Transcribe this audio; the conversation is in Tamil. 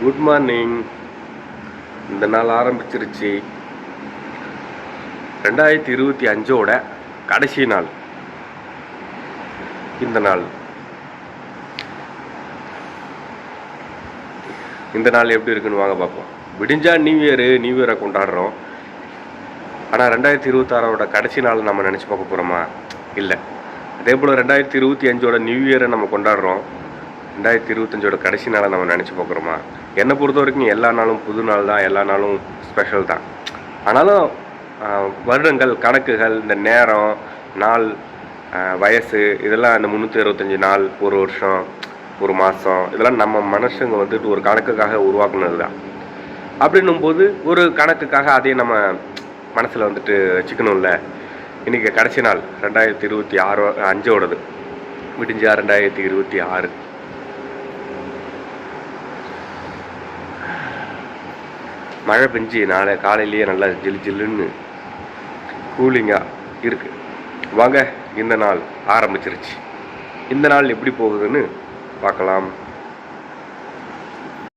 Good morning. இந்த நாள் ஆரம்பிச்சிருச்சு. 2025ஓட கடைசி நாள் இந்த நாள். இந்த நாள் எப்படி இருக்குன்னு வாங்க பார்ப்போம். விடிஞ்சா நியூ இயரை கொண்டாடுறோம். ஆனால் 2026ஓட கடைசி நாள் நம்ம நினச்சி பார்க்க போகிறோமா? இல்லை. அதே போல் 2025ஓட நியூ இயரை நம்ம கொண்டாடுறோம். 2025ஓட கடைசி நாளை நம்ம நினச்சி பார்க்குறோமா? என்னை பொறுத்த வரைக்கும் எல்லா நாளும் புது நாள் தான், எல்லா நாளும் ஸ்பெஷல் தான். ஆனாலும் வருடங்கள், கணக்குகள், இந்த நேரம், நாள், வயசு, இதெல்லாம் அந்த 365 நாள், ஒரு வருஷம், ஒரு மாதம், இதெல்லாம் நம்ம மனுஷங்க வந்துட்டு ஒரு கணக்குக்காக உருவாக்குனது தான். அப்படின்னும்போது ஒரு கணக்குக்காக அதையும் நம்ம மனசில் வந்துட்டு வச்சுக்கணும்ல. இன்றைக்கி கடைசி நாள் 2025ஓடது. விடிஞ்சா 2026. மழை பெஞ்சு நாளை காலையிலேயே நல்லா ஜில்லுன்னு கூலிங்காக இருக்குது. வாங்க, இந்த நாள் ஆரம்பிச்சிருச்சு. இந்த நாள் எப்படி போகுதுன்னு பார்க்கலாம்.